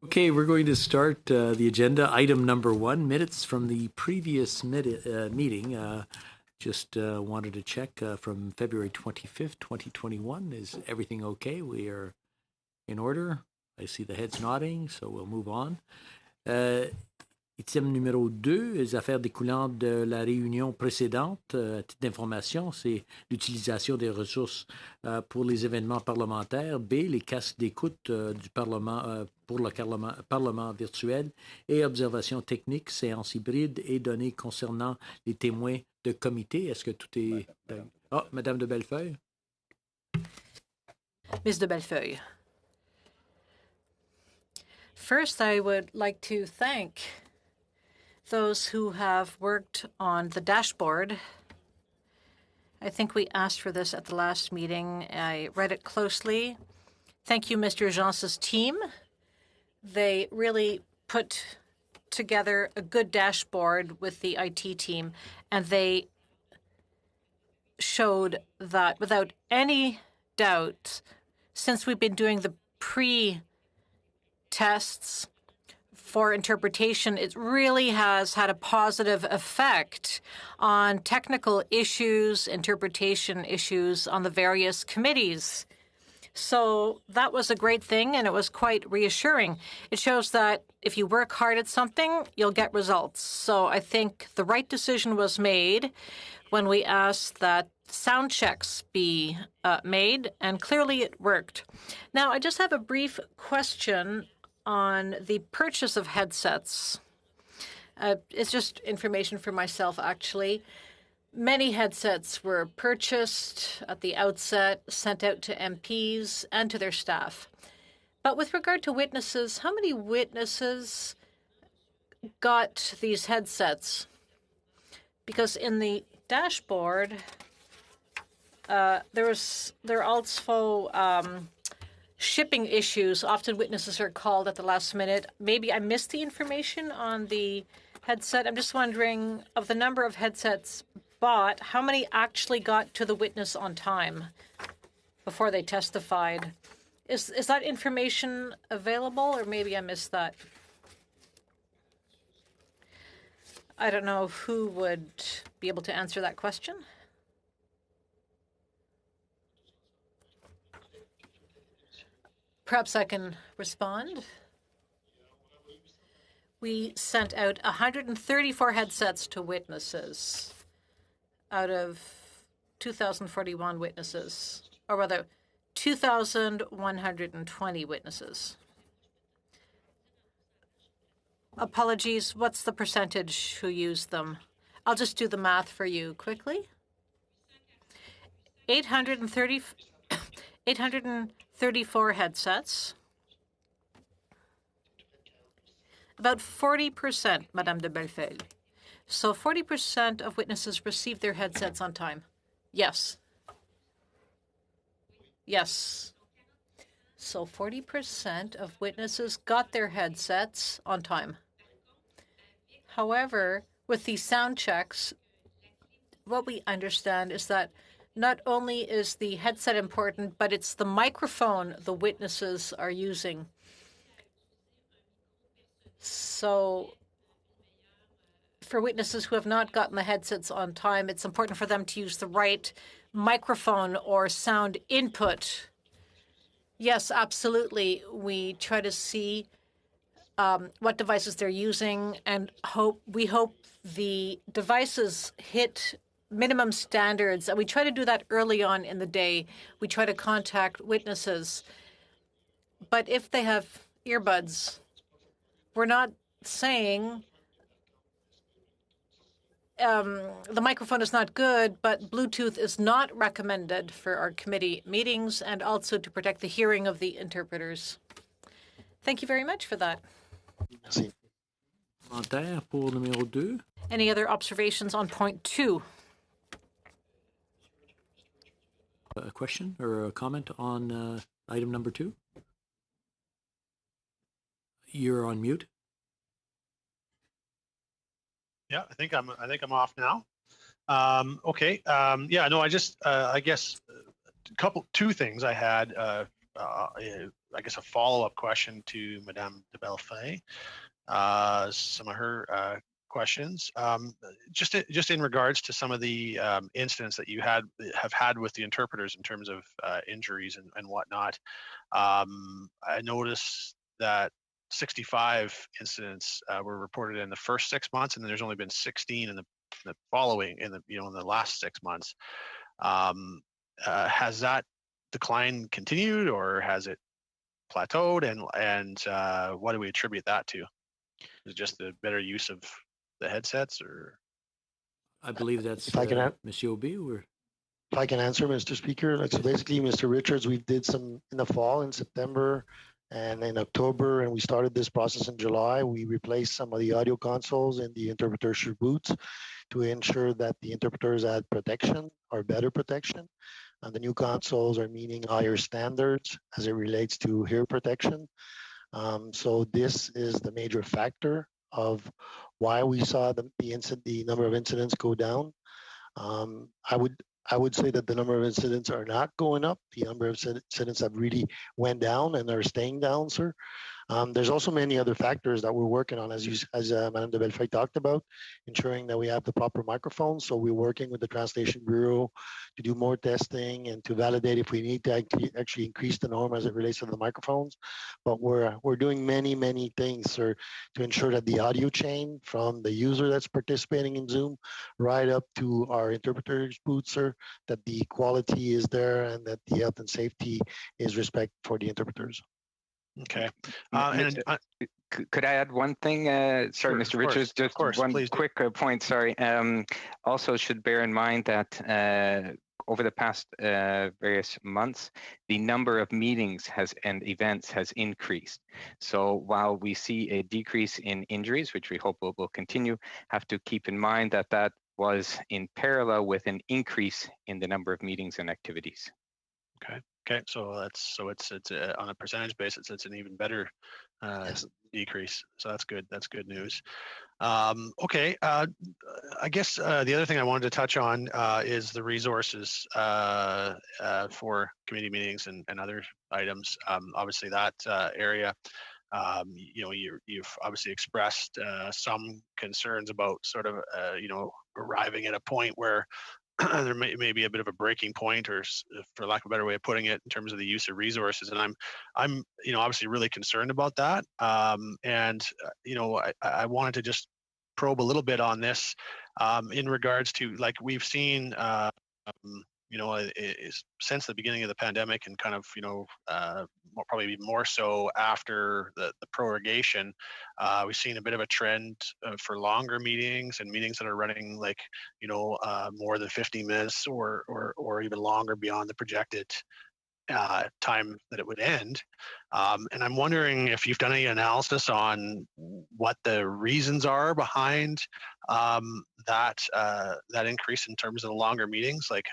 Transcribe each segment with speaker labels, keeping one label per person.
Speaker 1: Okay, we're going to start the agenda. Item number 1, minutes from the previous meeting. Just wanted to check from February 25th, 2021. Is everything okay? We are in order. I see the heads nodding, so we'll move on. Item numéro 2, les affaires découlant de la réunion précédente. À titre d'information, c'est l'utilisation des ressources pour les événements parlementaires. B, les casques d'écoute du Parlement pour le Parlement virtuel et observation technique, séance hybride et données concernant les témoins de comité. Est-ce que tout est... Ah, Madame de Bellefeuille.
Speaker 2: Ms. de Bellefeuille. First, I would like to thank those who have worked on the dashboard. I think we asked for this at the last meeting. I read it closely. Thank you, Mr. Agence's team. They really put together a good dashboard with the IT team, and they showed that without any doubt, since we've been doing the pre-tests for interpretation, it really has had a positive effect on technical issues, interpretation issues on the various committees. So that was a great thing, and it was quite reassuring. It shows that if you work hard at something, you'll get results. So I think the right decision was made when we asked that sound checks be made, and clearly it worked. Now, I just have a brief question on the purchase of headsets. It's just information for myself, actually. Many headsets were purchased at the outset, sent out to MPs and to their staff. But with regard to witnesses, how many witnesses got these headsets? Because in the dashboard, there are also shipping issues. Often witnesses are called at the last minute. Maybe I missed the information on the headset. I'm just wondering, of the number of headsets bought, how many actually got to the witness on time before they testified? Is that information available, or maybe I missed that? I don't know who would be able to answer that question. Perhaps I can respond. We sent out 134 headsets to witnesses out of 2,041 witnesses, or rather 2,120 witnesses. Apologies, what's the percentage who used them? I'll just do the math for you quickly. 834 headsets. About 40%, Madame de Bellefeuille. So 40% of witnesses received their headsets on time. Yes. Yes. So 40% of witnesses got their headsets on time. However, with these sound checks, what we understand is that not only is the headset important, but it's the microphone the witnesses are using. So for witnesses who have not gotten the headsets on time, it's important for them to use the right microphone or sound input. Yes, absolutely. We try to see what devices they're using, and we hope the devices hit minimum standards. And we try to do that early on in the day. We try to contact witnesses. But if they have earbuds, we're not saying the microphone is not good, but Bluetooth is not recommended for our committee meetings and also to protect the hearing of the interpreters. Thank you very much for that.
Speaker 1: Merci. Commentaire pour numéro 2.
Speaker 2: Any other observations on point 2?
Speaker 1: A question or a comment on item number 2? You're on mute.
Speaker 3: Yeah, I think I'm off now. Okay. Yeah. No. I guess two things I had. I guess a follow-up question to Madame de Bellefeuille. Some of her questions. Just in regards to some of the incidents that you have had with the interpreters in terms of injuries and whatnot. I noticed that 65 incidents were reported in the first 6 months, and then there's only been 16 in the following in the last 6 months. Has that decline continued, or has it plateaued? And what do we attribute that to? Is it just the better use of the headsets, or?
Speaker 1: I believe that's
Speaker 4: If I can
Speaker 1: Monsieur Aubé, or?
Speaker 4: If I can answer, Mr. Speaker, like, so basically, Mr. Richards, we did some in the fall, in September and in October, and we started this process in July. We replaced some of the audio consoles in the interpreter's booths to ensure that the interpreters had protection or better protection. And the new consoles are meeting higher standards as it relates to hear protection. So this is the major factor of why we saw the number of incidents go down. I would say that the number of incidents are not going up. The number of incidents have really went down and are staying down, sir. There's also many other factors that we're working on, as Madame de Bellefeuille talked about, ensuring that we have the proper microphones. So we're working with the Translation Bureau to do more testing and to validate if we need to actually increase the norm as it relates to the microphones. But we're doing many things, sir, to ensure that the audio chain from the user that's participating in Zoom right up to our interpreters booth, sir, that the quality is there and that the health and safety is respect for the interpreters.
Speaker 3: Okay.
Speaker 5: Could I add one thing? Sorry,
Speaker 3: sure,
Speaker 5: Mr. Richards, just one quick point. Sorry. Also should bear in mind that over the past various months, the number of meetings and events has increased. So while we see a decrease in injuries, which we hope will continue, have to keep in mind that that was in parallel with an increase in the number of meetings and activities.
Speaker 3: Okay, so it's on a percentage basis, it's an even better decrease. So that's good. That's good news. Okay, I guess the other thing I wanted to touch on is the resources for committee meetings and other items. Obviously, that area. You've obviously expressed some concerns about sort of arriving at a point where there may be a bit of a breaking point, or for lack of a better way of putting it, in terms of the use of resources. And I'm obviously really concerned about that. I wanted to just probe a little bit on this in regards to, like, we've seen since the beginning of the pandemic, and kind of probably more so after the prorogation, we've seen a bit of a trend for longer meetings and meetings that are running more than 50 minutes or even longer beyond the projected time that it would end. And I'm wondering if you've done any analysis on what the reasons are behind that increase in terms of the longer meetings. Like,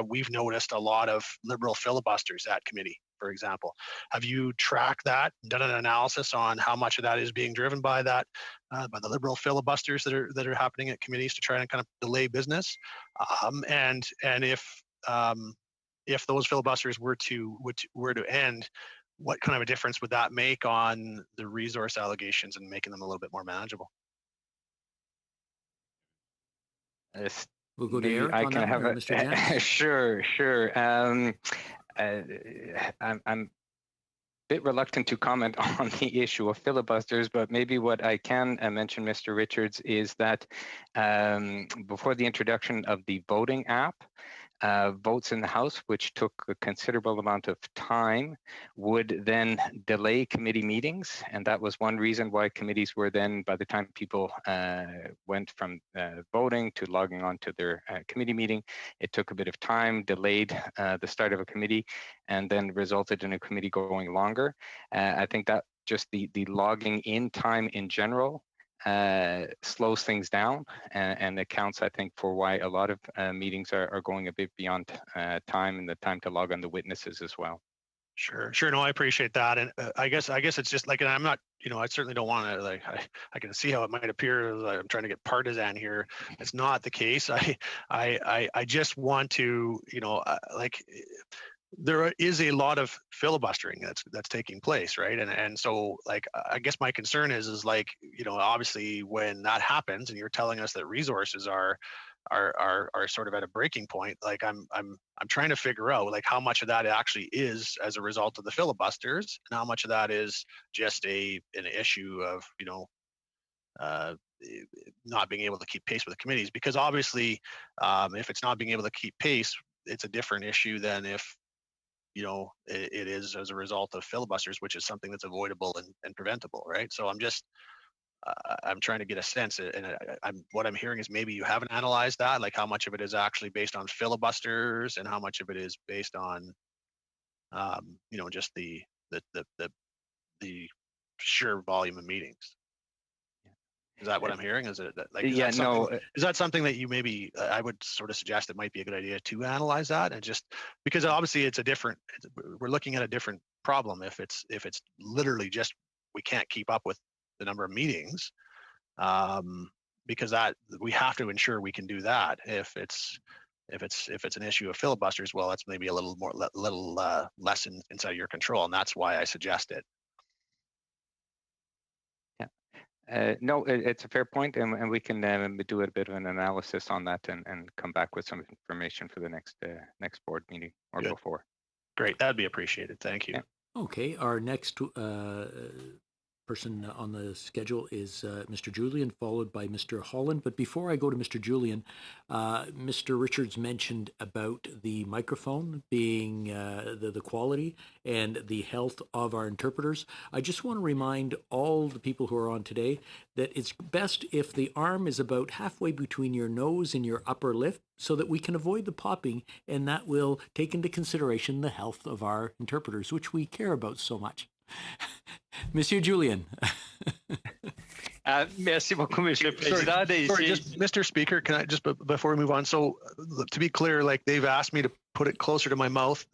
Speaker 3: we've noticed a lot of Liberal filibusters at committee, for example. Have you tracked that, done an analysis on how much of that is being driven by that, by the Liberal filibusters that are happening at committees to try and kind of delay business? And if those filibusters were to end, what kind of a difference would that make on the resource allegations and making them a little bit more manageable?
Speaker 1: We'll go to Eric on that one, or Mr. Jens?
Speaker 5: Sure. I'm a bit reluctant to comment on the issue of filibusters, but maybe what I can mention, Mr. Richards, is that before the introduction of the voting app, votes in the House, which took a considerable amount of time, would then delay committee meetings. And that was one reason why committees were then, by the time people went from voting to logging on to their committee meeting, it took a bit of time, delayed the start of a committee, and then resulted in a committee going longer. I think that just the logging in time in general slows things down, and accounts, I think, for why a lot of meetings are going a bit beyond time, and the time to log on the witnesses as well.
Speaker 3: Sure. No, I appreciate that, and I guess it's just like, and I'm not, I certainly don't want to, like, I can see how it might appear like I'm trying to get partisan here. It's not the case. I just want to, there is a lot of filibustering that's taking place, right? And so, like, I guess my concern is like, obviously when that happens, and you're telling us that resources are sort of at a breaking point, like I'm trying to figure out like how much of that actually is as a result of the filibusters, and how much of that is just an issue of not being able to keep pace with the committees. Because obviously, if it's not being able to keep pace, it's a different issue than if it is as a result of filibusters, which is something that's avoidable and preventable, right? So I'm trying to get a sense, and what I'm hearing is maybe you haven't analyzed that, like how much of it is actually based on filibusters and how much of it is based on, just the sheer volume of meetings. Is that what I'm hearing? Is it like, is that something that you maybe, I would sort of suggest it might be a good idea to analyze that, and just because obviously we're looking at a different problem if it's literally just we can't keep up with the number of meetings, because that we have to ensure we can do that. If it's an issue of filibusters, well, that's maybe a little less inside your control, and that's why I suggest it.
Speaker 5: No, it's a fair point, and we can do a bit of an analysis on that and come back with some information for the next board meeting or
Speaker 3: Good.
Speaker 5: before.
Speaker 3: Great, that'd be appreciated. Thank you.
Speaker 5: Yeah.
Speaker 1: Okay, our next person on the schedule is Mr. Julian, followed by Mr. Holland. But before I go to Mr. Julian, Mr. Richards mentioned about the microphone being the quality and the health of our interpreters. I just want to remind all the people who are on today that it's best if the arm is about halfway between your nose and your upper lip, so that we can avoid the popping, and that will take into consideration the health of our interpreters, which we care about so much. Monsieur Julien.
Speaker 6: Merci beaucoup, Monsieur le Président.
Speaker 3: Sorry, just Mr. Speaker, can I just before we move on? So to be clear, like they've asked me to put it closer to my mouth.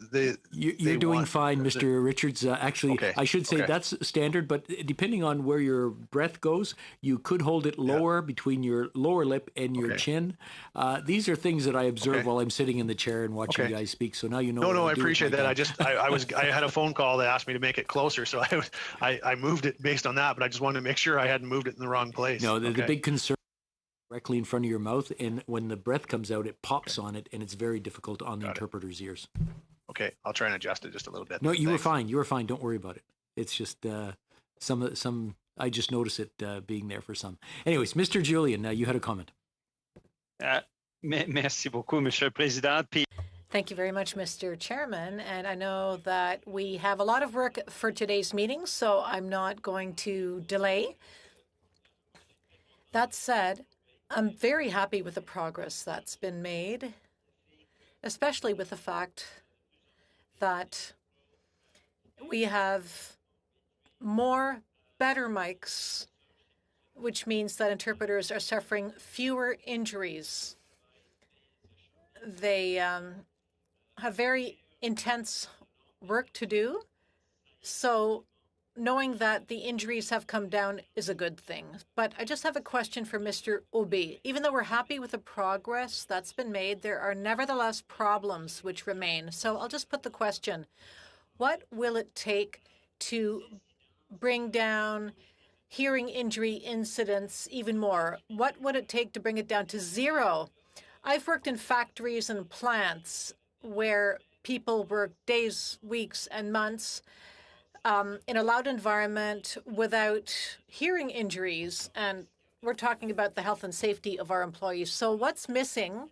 Speaker 1: You're doing fine, Mr. Richards. Actually,
Speaker 3: okay.
Speaker 1: I should say that's standard, but depending on where your breath goes, you could hold it lower between your lower lip and your chin. These are things that I observe while I'm sitting in the chair and watching you guys speak. So now you know.
Speaker 3: No, I appreciate that. I had a phone call that asked me to make it closer, so I moved it based on that, but I just wanted to make sure I hadn't moved it in the wrong place.
Speaker 1: No, the big concern directly in front of your mouth, and when the breath comes out, it pops on it, and it's very difficult on the interpreter's ears.
Speaker 3: Okay, I'll try and adjust it just a little bit.
Speaker 1: No, you were fine. You were fine. Don't worry about it. It's just some. I just noticed it being there for some. Anyways, Mr. Julian, you had a comment.
Speaker 6: Merci beaucoup, Monsieur le Président.
Speaker 2: Thank you very much, Mr. Chairman. And I know that we have a lot of work for today's meeting, so I'm not going to delay. That said, I'm very happy with the progress that's been made, especially with the fact that we have better mics, which means that interpreters are suffering fewer injuries. They have very intense work to do, so knowing that the injuries have come down is a good thing. But I just have a question for Mr. Obi. Even though we're happy with the progress that's been made, there are nevertheless problems which remain. So I'll just put the question, what will it take to bring down hearing injury incidents even more? What would it take to bring it down to zero? I've worked in factories and plants where people work days, weeks, and months in a loud environment without hearing injuries, and we're talking about the health and safety of our employees. So what's missing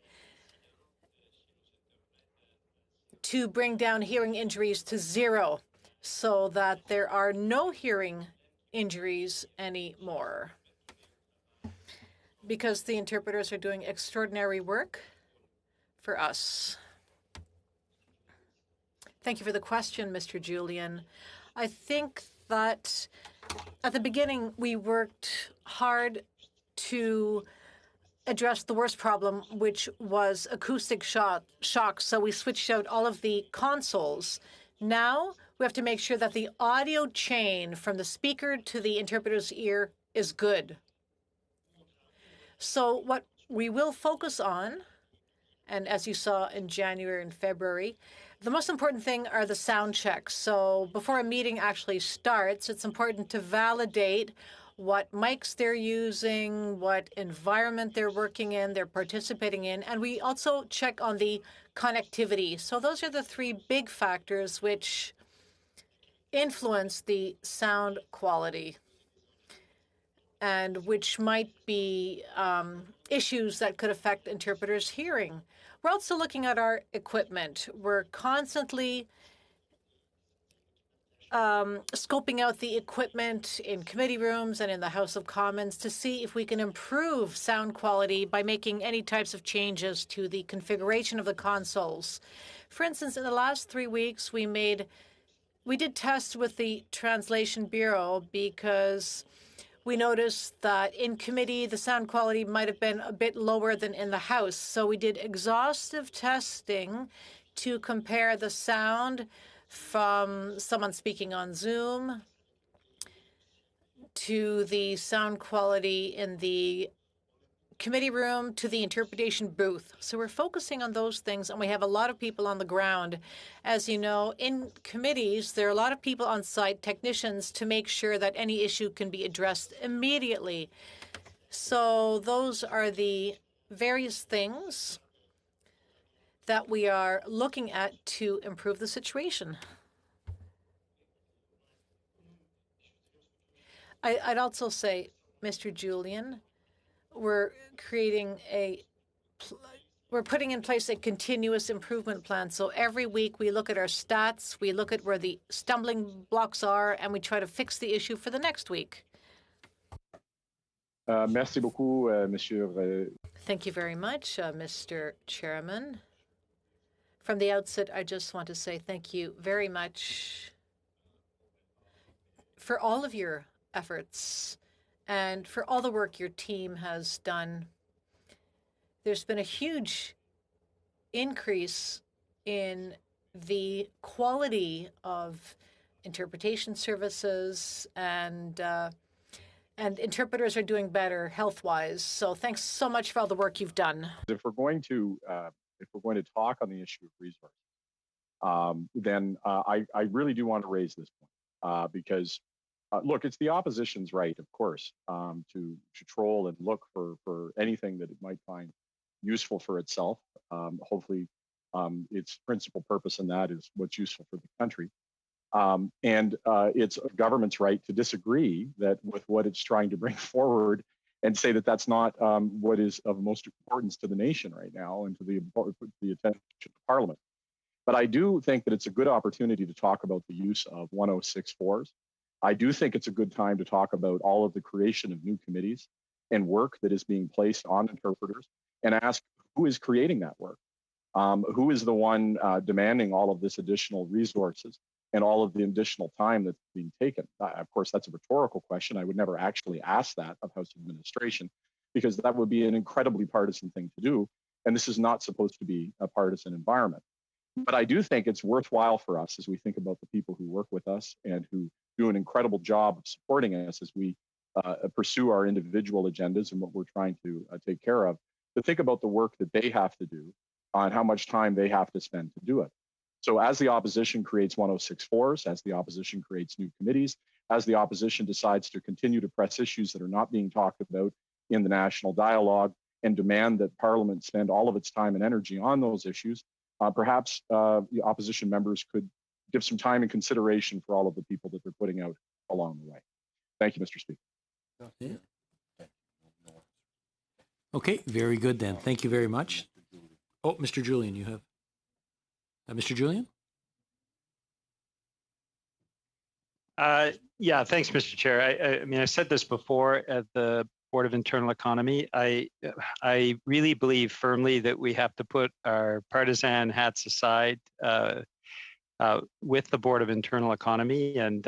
Speaker 2: to bring down hearing injuries to zero so that there are no hearing injuries anymore? Because the interpreters are doing extraordinary work for us. Thank you for the question, Mr. Julian. I think that at the beginning, we worked hard to address the worst problem, which was acoustic shock. So we switched out all of the consoles. Now we have to make sure that the audio chain from the speaker to the interpreter's ear is good. So what we will focus on, and as you saw in January and February, The most important thing are the sound checks. So before a meeting actually starts, it's important to validate what mics they're using, what environment they're working in, they're participating in, and we also check on the connectivity. So those are the three big factors which influence the sound quality and which might be issues that could affect interpreters' hearing. We're also looking at our equipment. We're constantly scoping out the equipment in committee rooms and in the House of Commons to see if we can improve sound quality by making any types of changes to the configuration of the consoles. For instance, in the last 3 weeks, we did tests with the Translation Bureau because we noticed that in committee, the sound quality might have been a bit lower than in the House. So we did exhaustive testing to compare the sound from someone speaking on Zoom to the sound quality in the committee room to the interpretation booth. So we're focusing on those things, and we have a lot of people on the ground. As you know, in committees, there are a lot of people on site, technicians, to make sure that any issue can be addressed immediately. So those are the various things that we are looking at to improve the situation. I'd also say, Mr. Julian, we're putting in place a continuous improvement plan. So every week we look at our stats, we look at where the stumbling blocks are, and we try to fix the issue for the next week.
Speaker 7: Merci beaucoup, Monsieur.
Speaker 2: Thank you very much, Mr. Chairman. From the outset, I just want to say thank you very much for all of your efforts and for all the work your team has done. There's been a huge increase in the quality of interpretation services, and interpreters are doing better health-wise. So thanks so much for all the work you've done.
Speaker 7: If we're going to talk on the issue of resources, then I really do want to raise this point because. Look, it's the opposition's right, of course, to troll and look for anything that it might find useful for itself. Hopefully, its principal purpose in that is what's useful for the country. And it's a government's right to disagree with what it's trying to bring forward and say that that's not what is of most importance to the nation right now and to the attention of Parliament. But I do think that it's a good opportunity to talk about the use of 106.4s. I do think it's a good time to talk about all of the creation of new committees and work that is being placed on interpreters and ask who is creating that work? Who is the one demanding all of this additional resources and all of the additional time that's being taken? Of course, that's a rhetorical question. I would never actually ask that of House administration because that would be an incredibly partisan thing to do. And this is not supposed to be a partisan environment. But I do think it's worthwhile for us as we think about the people who work with us and who do an incredible job of supporting us as we pursue our individual agendas and what we're trying to take care of, to think about the work that they have to do and how much time they have to spend to do it. So as the opposition creates 106.4s, as the opposition creates new committees, as the opposition decides to continue to press issues that are not being talked about in the national dialogue and demand that Parliament spend all of its time and energy on those issues, perhaps the opposition members could give some time and consideration for all of the people that they're putting out along the way. Thank you, Mr. Speaker.
Speaker 1: Yeah. Okay, very good then. Thank you very much. Oh, Mr. Julian, you have. Mr. Julian?
Speaker 6: Yeah, thanks, Mr. Chair. I mean, I said this before at the Board of Internal Economy. I really believe firmly that we have to put our partisan hats aside with the Board of Internal Economy. And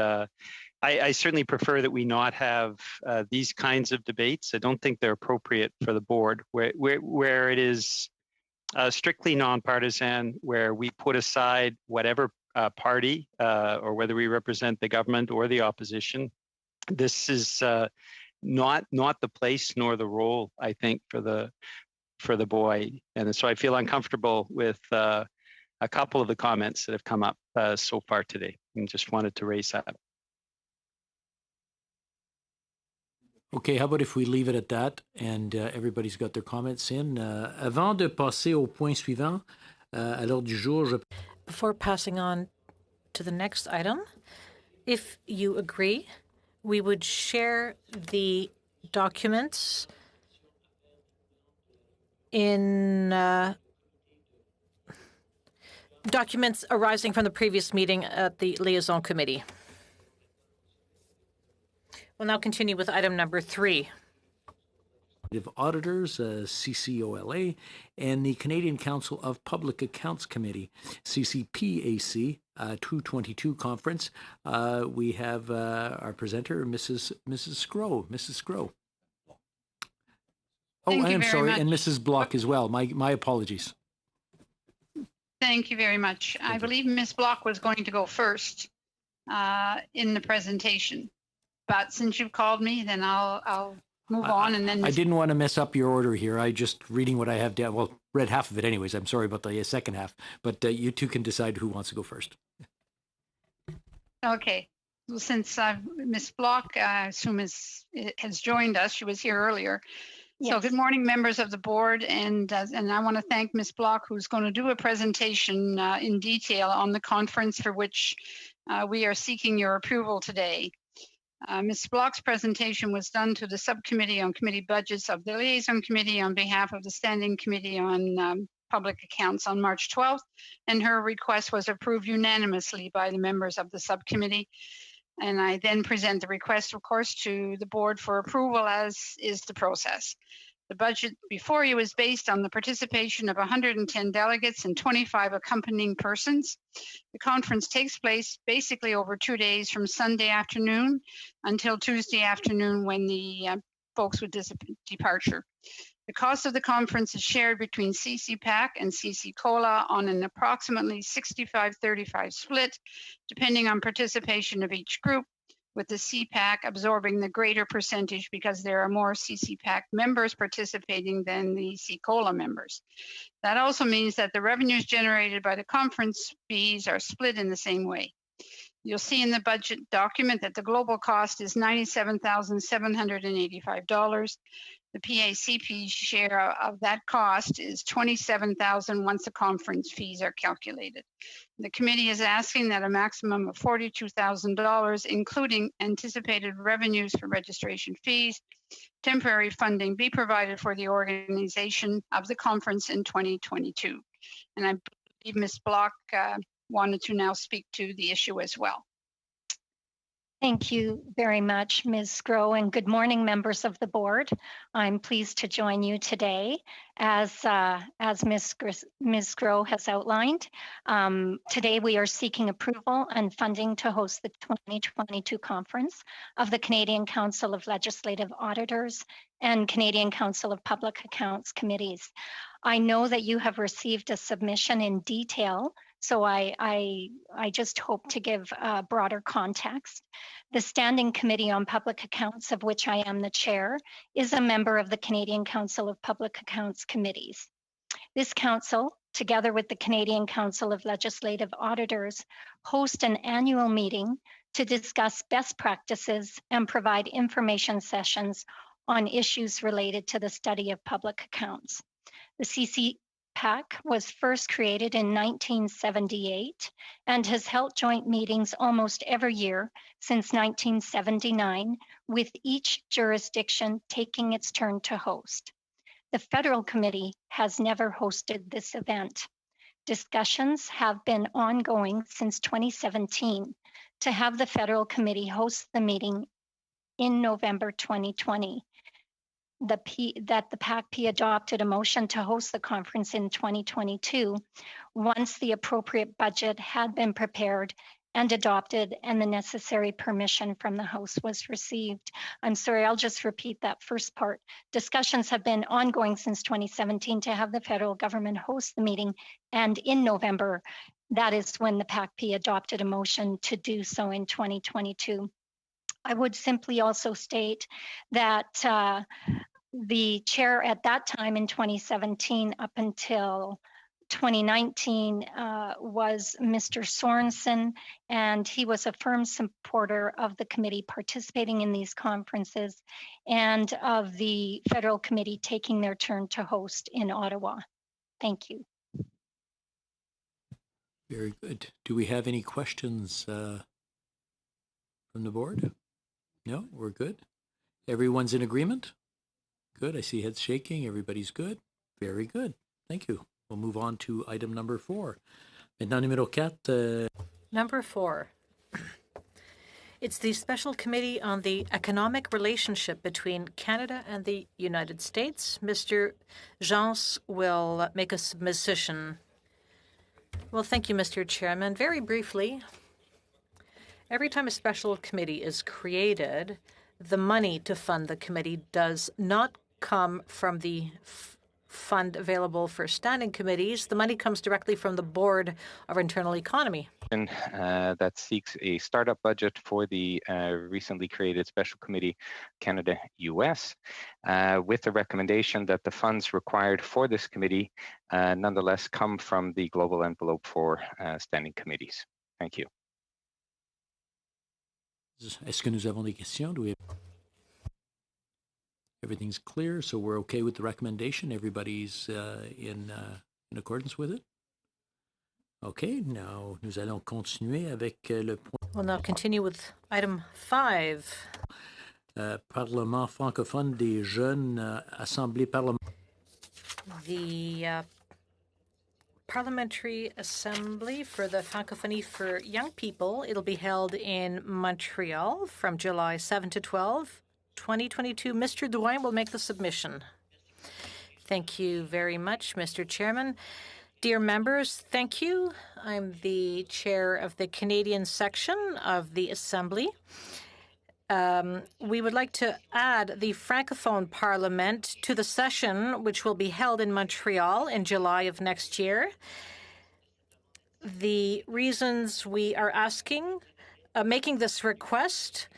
Speaker 6: I certainly prefer that we not have these kinds of debates. I don't think they're appropriate for the board where it is strictly nonpartisan, where we put aside whatever party or whether we represent the government or the opposition. This is not the place nor the role, I think, for the BOIE. And so I feel uncomfortable with a couple of the comments that have come up so far today, and just wanted to raise that.
Speaker 1: Okay, how about if we leave it at that and everybody's got their comments in. Avant de passer au point suivant, à l'ordre du jour,
Speaker 2: Before passing on to the next item, if you agree, we would share the documents in documents arising from the previous meeting at the Liaison Committee. We'll now continue with item number 3.
Speaker 1: Auditors, CCOLA, and the Canadian Council of Public Accounts Committee, CCPAC, 222 conference. We have our presenter, Mrs. Scrow. Mrs. Scrow. Oh, I am sorry, and Mrs. Block as well. My apologies.
Speaker 8: Thank you very much. I believe Ms. Block was going to go first in the presentation, but since you've called me, then I'll move on. And then
Speaker 1: I didn't want to mess up your order here. I just reading what I have down. Well, read half of it anyways. I'm sorry about the second half, but you two can decide who wants to go first.
Speaker 8: Okay. Well, since Ms. Block, I assume has joined us. She was here earlier. Yes. So good morning, members of the board, and I want to thank Ms. Block, who's going to do a presentation in detail on the conference for which we are seeking your approval today. Ms. Block's presentation was done to the Subcommittee on Committee Budgets of the Liaison Committee on behalf of the Standing Committee on Public Accounts on March 12th, and her request was approved unanimously by the members of the subcommittee. And I then present the request, of course, to the board for approval, as is the process. The budget before you is based on the participation of 110 delegates and 25 accompanying persons. The conference takes place basically over 2 days, from Sunday afternoon until Tuesday afternoon, when the folks would departure. The cost of the conference is shared between CCPAC and CC COLA on an approximately 65-35 split, depending on participation of each group, with the CPAC absorbing the greater percentage because there are more CCPAC members participating than the CCOLA members. That also means that the revenues generated by the conference fees are split in the same way. You'll see in the budget document that the global cost is $97,785. The PACP share of that cost is $27,000 once the conference fees are calculated. The committee is asking that a maximum of $42,000, including anticipated revenues for registration fees, temporary funding, be provided for the organization of the conference in 2022. And I believe Ms. Block wanted to now speak to the issue as well.
Speaker 9: Thank you very much, Ms. Scrow, and good morning, members of the board. I'm pleased to join you today. As Ms. Scrow has outlined, today we are seeking approval and funding to host the 2022 conference of the Canadian Council of Legislative Auditors and Canadian Council of Public Accounts Committees. I know that you have received a submission in detail, so I just hope to give broader context. The Standing Committee on Public Accounts, of which I am the chair, is a member of the Canadian Council of Public Accounts Committees. This council, together with the Canadian Council of Legislative Auditors, host an annual meeting to discuss best practices and provide information sessions on issues related to the study of public accounts. The CCPAC was first created in 1978 and has held joint meetings almost every year since 1979, with each jurisdiction taking its turn to host. The Federal Committee has never hosted this event. Discussions have been ongoing since 2017 to have the Federal Committee host the meeting in November 2020. That the PACP adopted a motion to host the conference in 2022 once the appropriate budget had been prepared and adopted and the necessary permission from the House was received. I'm sorry, I'll just repeat that first part. Discussions have been ongoing since 2017 to have the federal government host the meeting, and in November, that is when the PACP adopted a motion to do so in 2022. I would simply also state that the chair at that time in 2017 up until 2019 was Mr. Sorensen, and he was a firm supporter of the committee participating in these conferences and of the federal committee taking their turn to host in Ottawa. Thank you.
Speaker 1: Very good. Do we have any questions from the board? No, we're good. Everyone's in agreement? Good. I see heads shaking. Everybody's good. Very good. Thank you. We'll move on to item number 4. Maintenant, numéro 4.
Speaker 2: Number 4. It's the Special Committee on the Economic Relationship between Canada and the United States. Mr. Jeance will make a submission. Well, thank you, Mr. Chairman. Very briefly, every time a special committee is created, the money to fund the committee does not come from the fund available for standing committees. The money comes directly from the Board of Internal Economy.
Speaker 5: That seeks a startup budget for the recently created Special Committee Canada-US, with the recommendation that the funds required for this committee nonetheless come from the global envelope for standing committees. Thank you.
Speaker 1: Est-ce que nous avons des questions? Do we have... Everything's clear, so we're okay with the recommendation. Everybody's in accordance with it. Okay, now nous allons continuer avec le point.
Speaker 2: We'll now continue with item 5.
Speaker 1: Parlement francophone des jeunes, Assemblée parlementaire.
Speaker 2: The Parliamentary Assembly for the Francophonie for Young People. It'll be held in Montreal from July 7 to 12, 2022. Mr. Drouin will make the submission. Thank you very much, Mr. Chairman. Dear members, thank you. I'm the chair of the Canadian section of the Assembly. We would like to add the Francophone Parliament to the session, which will be held in Montreal in July of next year. The reasons we are making this request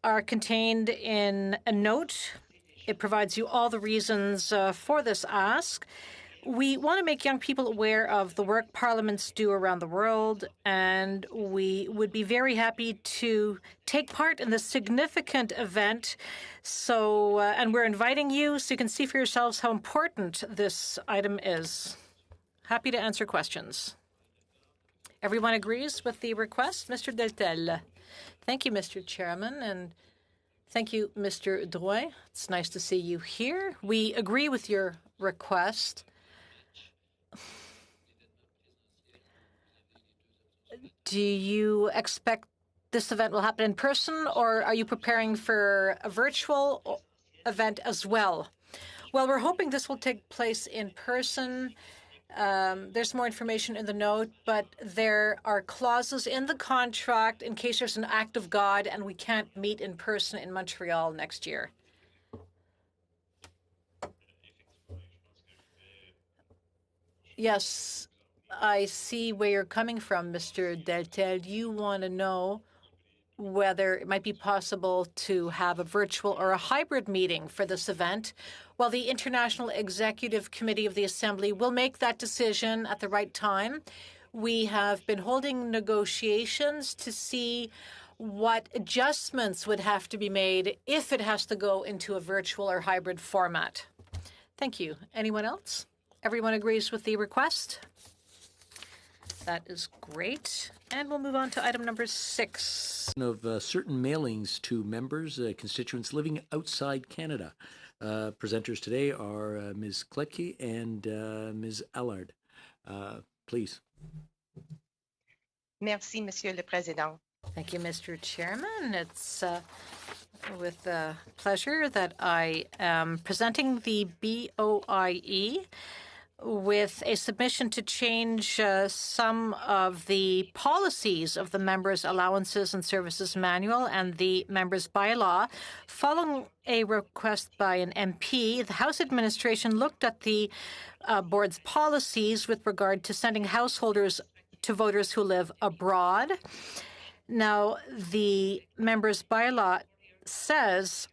Speaker 2: are contained in a note. It provides you all the reasons for this ask. We want to make young people aware of the work parliaments do around the world, and we would be very happy to take part in this significant event. So, and we're inviting you so you can see for yourselves how important this item is. Happy to answer questions. Everyone agrees with the request? Mr. Deltel. Thank you, Mr. Chairman, and thank you, Mr. Drouin. It's nice to see you here. We agree with your request. Do you expect this event will happen in person, or are you preparing for a virtual event as well? Well, we're hoping this will take place in person. There's more information in the note, but there are clauses in the contract in case there's an act of God and we can't meet in person in Montreal next year. Yes, I see where you're coming from, Mr. Deltel. You want to know whether it might be possible to have a virtual or a hybrid meeting for this event. Well, the International Executive Committee of the Assembly will make that decision at the right time. We have been holding negotiations to see what adjustments would have to be made if it has to go into a virtual or hybrid format. Thank you. Anyone else? Everyone agrees with the request? That is great. And we'll move on to item number 6.
Speaker 1: Of certain mailings to members, constituents living outside Canada. Presenters today are Ms. Kletke and Ms. Allard. Please.
Speaker 10: Merci, Monsieur le Président.
Speaker 2: Thank you, Mr. Chairman. It's with pleasure that I am presenting the BOIE with a submission to change some of the policies of the Members' Allowances and Services Manual and the Members' Bylaw. Following a request by an MP, the House Administration looked at the board's policies with regard to sending householders to voters who live abroad. Now, the Members' Bylaw says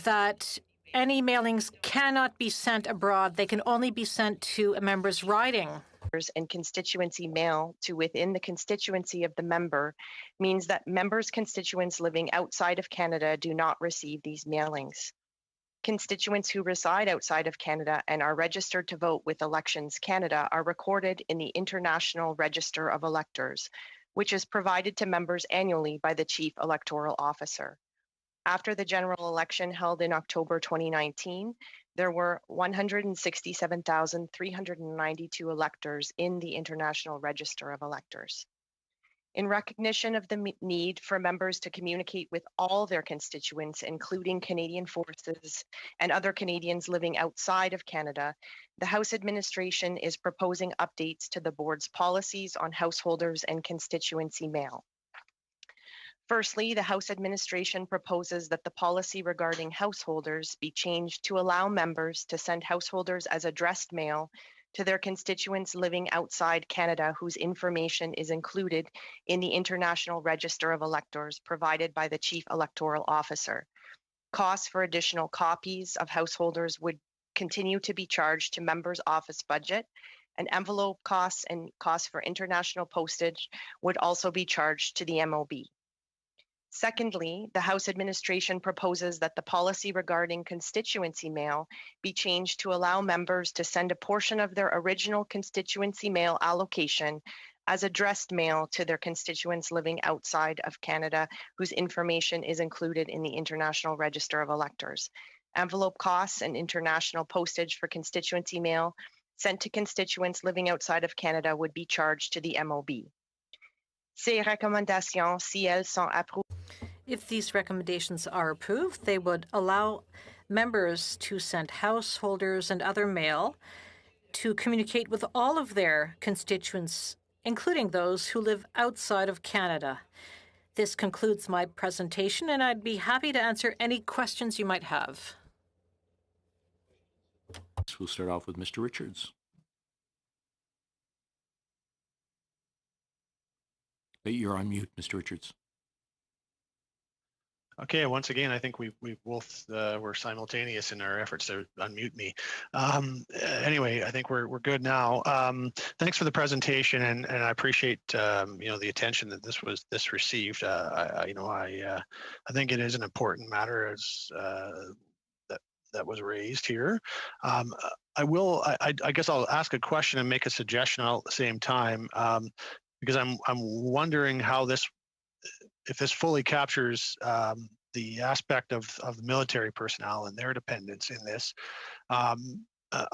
Speaker 2: that any mailings cannot be sent abroad. They can only be sent to a member's riding.
Speaker 10: and constituency mail to within the constituency of the member means that members' constituents living outside of Canada do not receive these mailings. Constituents who reside outside of Canada and are registered to vote with Elections Canada are recorded in the International Register of Electors, which is provided to members annually by the Chief Electoral Officer. After the general election held in October 2019, there were 167,392 electors in the International Register of Electors. In recognition of the need for members to communicate with all their constituents, including Canadian forces and other Canadians living outside of Canada, the House Administration is proposing updates to the Board's policies on householders and constituency mail. Firstly, the House Administration proposes that the policy regarding householders be changed to allow members to send householders as addressed mail to their constituents living outside Canada whose information is included in the International Register of Electors provided by the Chief Electoral Officer. Costs for additional copies of householders would continue to be charged to members' office budget, and envelope costs and costs for international postage would also be charged to the MOB. Secondly, the House Administration proposes that the policy regarding constituency mail be changed to allow members to send a portion of their original constituency mail allocation as addressed mail to their constituents living outside of Canada whose information is included in the International Register of Electors. Envelope costs and international postage for constituency mail sent to constituents living outside of Canada would be charged to the MOB. Ces recommandations, si elles sont approuvées,
Speaker 2: if these recommendations are approved, they would allow members to send householders and other mail to communicate with all of their constituents, including those who live outside of Canada. This concludes my presentation, and I'd be happy to answer any questions you might have.
Speaker 1: We'll start off with Mr. Richards. You're on mute, Mr. Richards.
Speaker 3: Okay, once again, I think we both were simultaneous in our efforts to unmute me. Anyway, I think we're good now. Thanks for the presentation, and I appreciate the attention that this received. I think it is an important matter as that was raised here. I guess I'll ask a question and make a suggestion all at the same time, because I'm wondering how if this fully captures the aspect of the military personnel and their dependence in this. I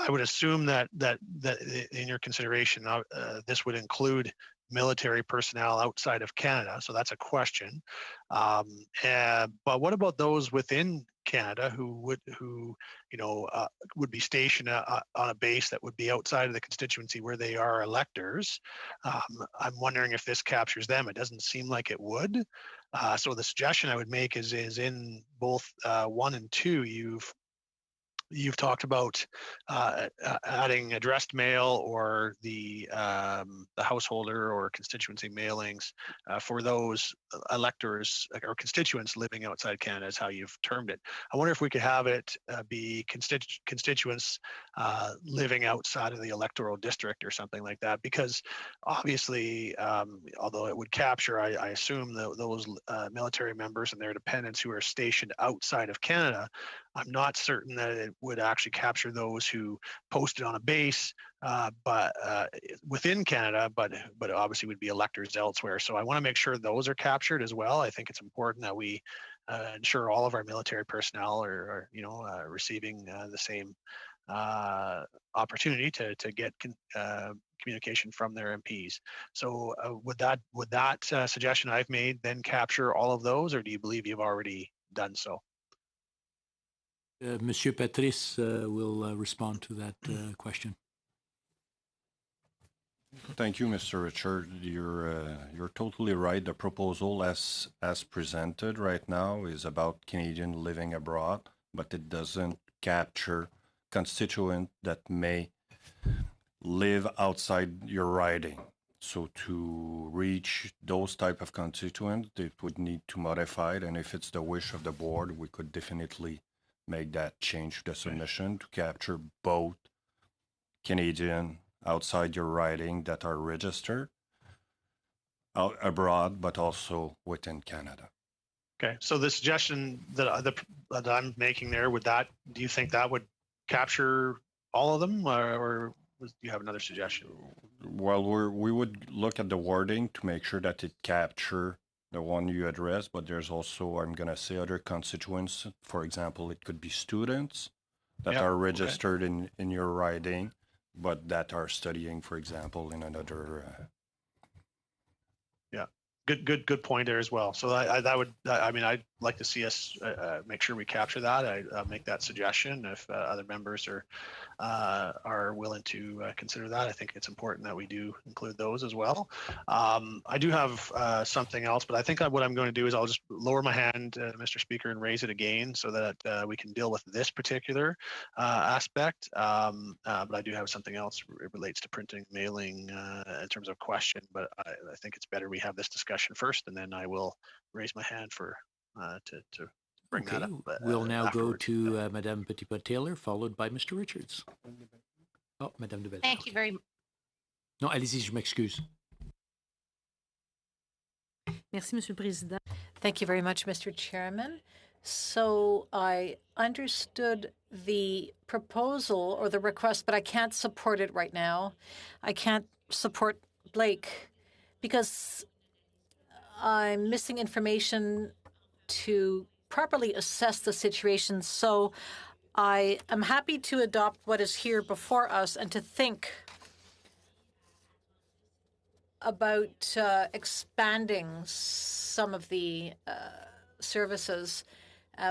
Speaker 3: would assume that in your consideration, this would include military personnel outside of Canada. So that's a question. But what about those within Canada who would be stationed on a base that would be outside of the constituency where they are electors? I'm wondering if this captures them. It doesn't seem like it would. So the suggestion I would make is in both 1 and 2, you've talked about adding addressed mail or the householder or constituency mailings for those electors or constituents living outside Canada is how you've termed it. I wonder if we could have it be constituents living outside of the electoral district or something like that, because obviously, although it would capture, I assume, those military members and their dependents who are stationed outside of Canada, I'm not certain that it would actually capture those who posted on a base, but within Canada, but obviously would be electors elsewhere. So I want to make sure those are captured as well. I think it's important that we ensure all of our military personnel are receiving the same opportunity to get communication from their MPs. So would that suggestion I've made then capture all of those, or do you believe you've already done so?
Speaker 1: Monsieur Patrice will respond to that question.
Speaker 11: Thank you, Mr. Richard. You're totally right. The proposal as presented right now is about Canadian living abroad, but it doesn't capture constituents that may live outside your riding. So to reach those type of constituents, it would need to modify it, and if it's the wish of the board, we could definitely make that change to the submission to capture both Canadian outside your riding that are registered out abroad, but also within Canada.
Speaker 3: Okay, so the suggestion that I'm making there, do you think that would capture all of them, or do you have another suggestion?
Speaker 11: Well, we would look at the wording to make sure that it capture the one you address, but there's also, I'm going to say, other constituents. For example, it could be students that are registered in your riding, but that are studying, for example, in another.
Speaker 3: Yeah, good point there as well. So I'd like to see us make sure we capture that. I'll make that suggestion if other members are willing to consider that. I think it's important that we do include those as well. I do have something else, but I think what I'm going to do is I'll just lower my hand, Mr. Speaker, and raise it again so that we can deal with this particular aspect. But I do have something else. It relates to printing, mailing in terms of question, but I think it's better we have this discussion first, and then I will raise my hand for to bring that up.
Speaker 1: We'll now go to Madame Petitpas-Taylor, followed by Mr. Richards. Oh, Madame de Belle.
Speaker 12: Thank you very much.
Speaker 1: Non, allez-y, je m'excuse.
Speaker 12: Merci, Monsieur le Président.
Speaker 2: Thank you very much, Mr. Chairman. So I understood the proposal or the request, but I can't support it right now. I can't support Blake because I'm missing information to properly assess the situation. So I am happy to adopt what is here before us and to think about expanding some of the services.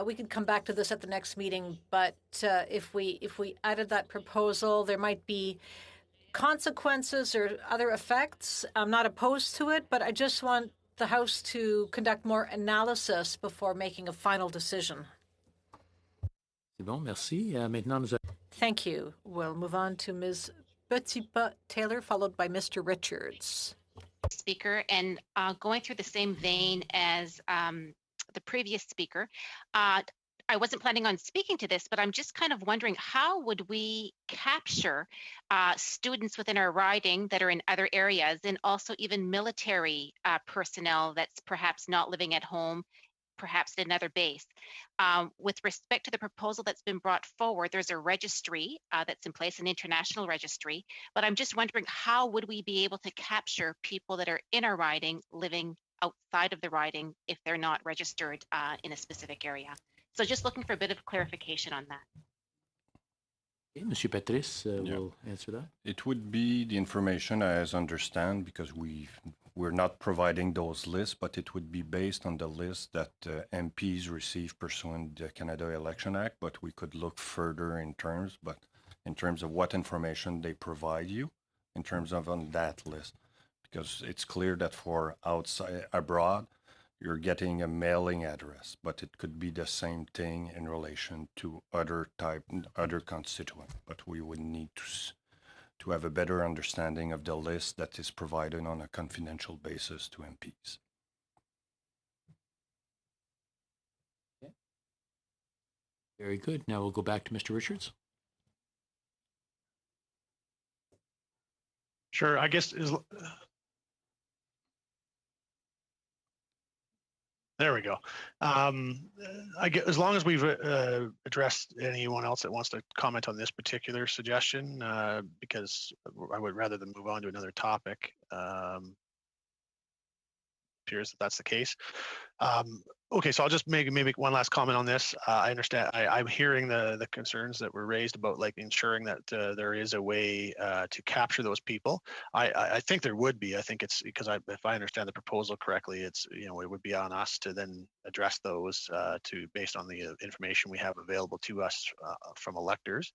Speaker 2: We can come back to this at the next meeting, but if we added that proposal, there might be consequences or other effects. I'm not opposed to it, but I just want the House to conduct more analysis before making a final decision.
Speaker 1: C'est bon, merci. Maintenant, nous
Speaker 2: Thank you. We'll move on to Ms. Petitpas-Taylor, followed by Mr. Richards.
Speaker 12: Speaker, and going through the same vein as the previous speaker, I wasn't planning on speaking to this, but I'm just kind of wondering, how would we capture students within our riding that are in other areas, and also even military personnel that's perhaps not living at home, perhaps at another base? With respect to the proposal that's been brought forward, there's a registry that's in place, an international registry, but I'm just wondering, how would we be able to capture people that are in our riding living outside of the riding if they're not registered in a specific area? So just looking for a bit of clarification on that.
Speaker 1: Okay, Monsieur Patrice will answer that.
Speaker 11: It would be the information as understand, because we're not providing those lists, but it would be based on the list that MPs receive pursuant the Canada Election Act. But we could look further in terms of what information they provide you in terms of on that list, because it's clear that for outside abroad, you're getting a mailing address, but it could be the same thing in relation to other constituent. But we would need to have a better understanding of the list that is provided on a confidential basis to MPs.
Speaker 1: Okay. Very good. Now we'll go back to Mr. Richards.
Speaker 3: Sure. I guess there we go. I get, as long as we've addressed anyone else that wants to comment on this particular suggestion, because I would rather than move on to another topic. Appears that that's the case. Okay, so I'll just maybe one last comment on this. I understand. I'm hearing the concerns that were raised about like ensuring that there is a way to capture those people. I think there would be. I think it's because if I understand the proposal correctly, it's it would be on us to then address those based on the information we have available to us from electors.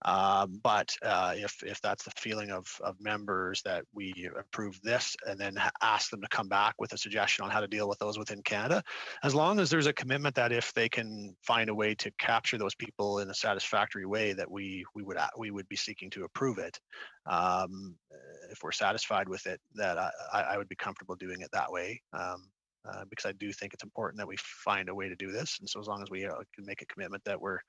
Speaker 3: But if that's the feeling of members that we approve this and then ask them to come back with a suggestion on how to deal with those within Canada, as long as there's a commitment that if they can find a way to capture those people in a satisfactory way, that we would be seeking to approve it. If we're satisfied with it, that I would be comfortable doing it that way. Because I do think it's important that we find a way to do this. And so as long as we can make a commitment that we're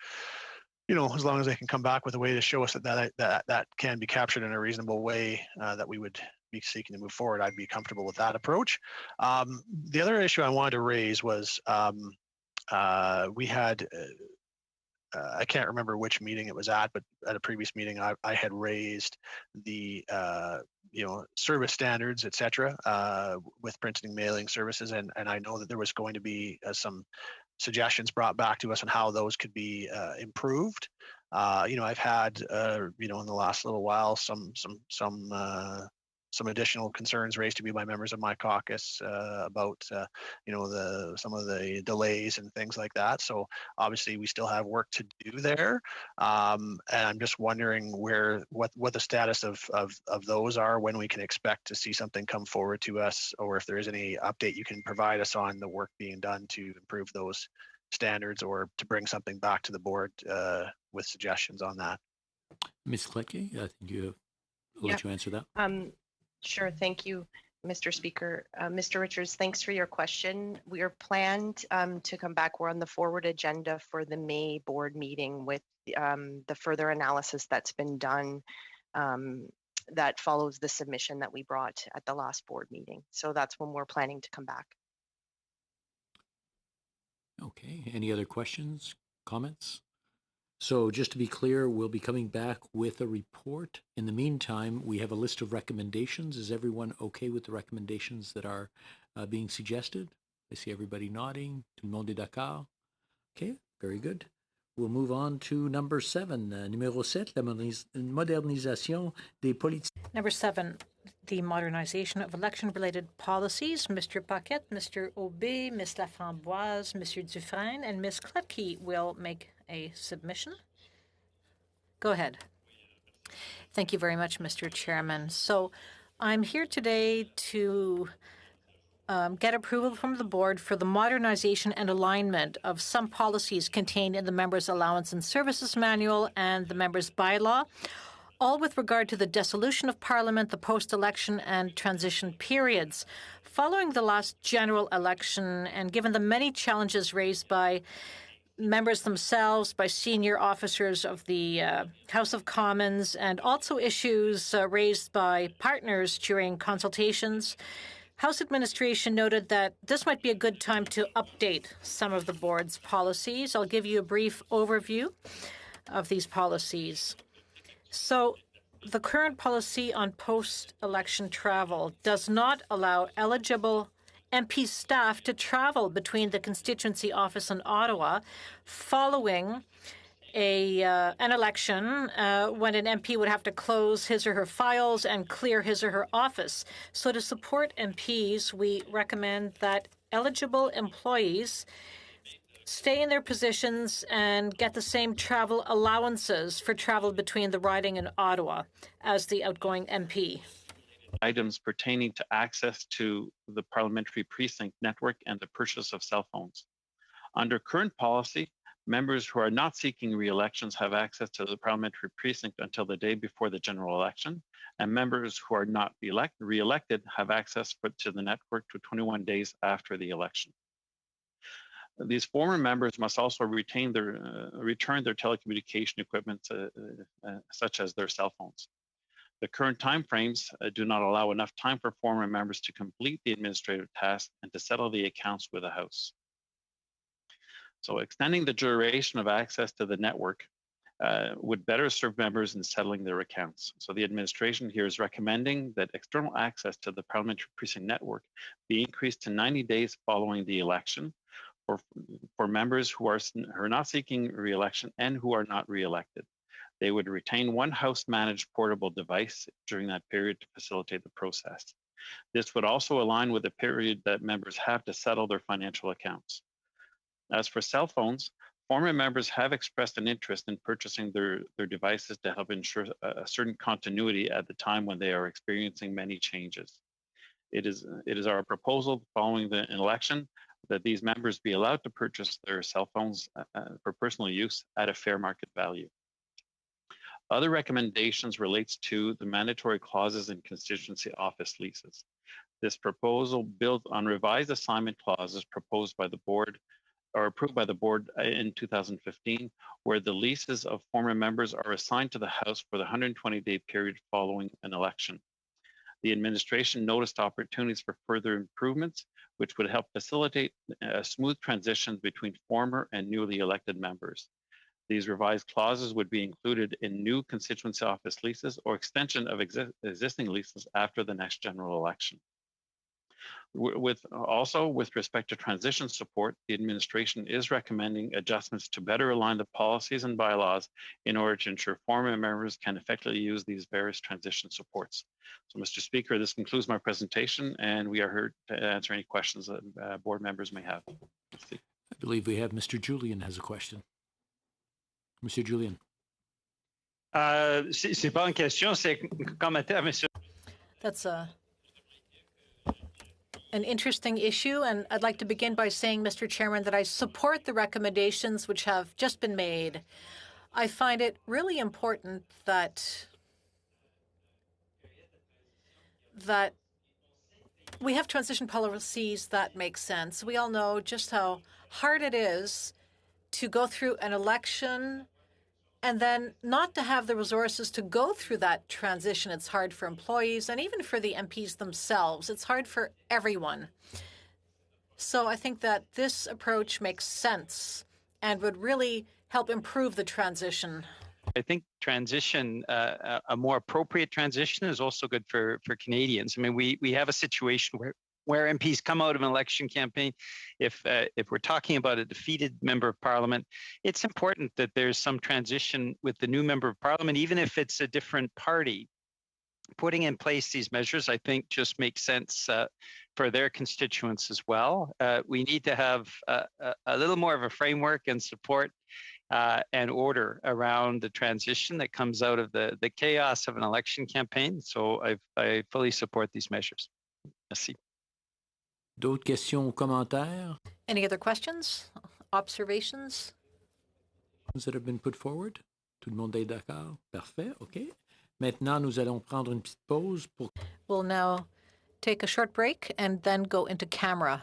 Speaker 3: as long as they can come back with a way to show us that can be captured in a reasonable way, that we would be seeking to move forward, I'd be comfortable with that approach. The other issue I wanted to raise was we had, I can't remember which meeting it was at, but at a previous meeting, I had raised the service standards, et cetera, with printing mailing services, and I know that there was going to be some suggestions brought back to us on how those could be improved. I've had in the last little while some additional concerns raised to me by members of my caucus about some of the delays and things like that. So obviously we still have work to do there, and I'm just wondering what the status of those are, when we can expect to see something come forward to us, or if there is any update you can provide us on the work being done to improve those standards, or to bring something back to the board with suggestions on that.
Speaker 1: Ms. Kletke, I think I'll let you answer that.
Speaker 10: Sure, thank you, Mr. Speaker. Mr. Richards, thanks for your question. We are planned to come back. We're on the forward agenda for the May board meeting with the further analysis that's been done that follows the submission that we brought at the last board meeting. So that's when we're planning to come back.
Speaker 1: Okay, any other questions, comments? So just to be clear, we'll be coming back with a report. In the meantime, we have a list of recommendations. Is everyone okay with the recommendations that are being suggested? I see everybody nodding. Tout le monde est d'accord? Okay, very good. We'll move on to number 7. Numéro 7, la modernisation des politiques.
Speaker 2: Number 7, the modernization of election-related policies. Mr. Paquette, Mr. Aubé, Ms. Laframboise, Mr. Dufresne, and Ms. Kletke will make a submission. Go ahead. Thank you very much, Mr. Chairman. So I'm here today to get approval from the board for the modernization and alignment of some policies contained in the Members' Allowance and Services Manual and the Members' Bylaw, all with regard to the dissolution of Parliament, the post-election and transition periods. Following the last general election, and given the many challenges raised by members themselves, by senior officers of the House of Commons, and also issues raised by partners during consultations, House administration noted that this might be a good time to update some of the board's policies. I'll give you a brief overview of these policies. So the current policy on post-election travel does not allow eligible MP staff to travel between the constituency office in Ottawa following an election when an MP would have to close his or her files and clear his or her office. So to support MPs, we recommend that eligible employees stay in their positions and get the same travel allowances for travel between the riding and Ottawa as the outgoing MP.
Speaker 6: Items pertaining to access to the parliamentary precinct network and the purchase of cell phones. Under current policy, members who are not seeking re-elections have access to the parliamentary precinct until the day before the general election, and members who are not re-elected have access to the network to 21 days after the election. These former members must also return their telecommunication equipment, such as their cell phones. The current timeframes do not allow enough time for former members to complete the administrative tasks and to settle the accounts with the House. So extending the duration of access to the network would better serve members in settling their accounts. So the administration here is recommending that external access to the parliamentary precinct network be increased to 90 days following the election for members who are not seeking re-election and who are not re-elected. They would retain one House-managed portable device during that period to facilitate the process. This would also align with the period that members have to settle their financial accounts. As for cell phones, former members have expressed an interest in purchasing their devices to help ensure a certain continuity at the time when they are experiencing many changes. It is our proposal following the election that these members be allowed to purchase their cell phones for personal use at a fair market value. Other recommendations relates to the mandatory clauses in constituency office leases. This proposal builds on revised assignment clauses proposed by the board or approved by the board in 2015, where the leases of former members are assigned to the House for the 120-day period following an election. The administration noticed opportunities for further improvements, which would help facilitate a smooth transition between former and newly elected members. These revised clauses would be included in new constituency office leases or extension of existing leases after the next general election. With respect to transition support, the administration is recommending adjustments to better align the policies and bylaws in order to ensure former members can effectively use these various transition supports. So, Mr. Speaker, this concludes my presentation, and we are here to answer any questions that board members may have.
Speaker 1: I believe we have Mr. Julian has a question. Monsieur Julian.
Speaker 6: C'est pas une question, c'est un commentaire, monsieur.
Speaker 2: That's an interesting issue, and I'd like to begin by saying, Mr. Chairman, that I support the recommendations which have just been made. I find it really important that we have transition policies that make sense. We all know just how hard it is to go through an election and then not to have the resources to go through that transition. It's hard for employees and even for the MPs themselves. It's hard for everyone. So I think that this approach makes sense and would really help improve the transition.
Speaker 6: I think transition, a more appropriate transition, is also good for Canadians. I mean, we have a situation where MPs come out of an election campaign. If we're talking about a defeated member of parliament, it's important that there's some transition with the new member of parliament, even if it's a different party. Putting in place these measures, I think, just makes sense for their constituents as well. We need to have a little more of a framework and support and order around the transition that comes out of the chaos of an election campaign. So I fully support these measures. Merci.
Speaker 1: D'autres questions ou commentaires?
Speaker 2: Any other questions, observations?
Speaker 1: That have been put forward? Tout le monde est d'accord? Parfait, OK. Maintenant, nous allons prendre une petite pause pour...
Speaker 2: We'll now take a short break and then go into camera.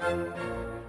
Speaker 13: you.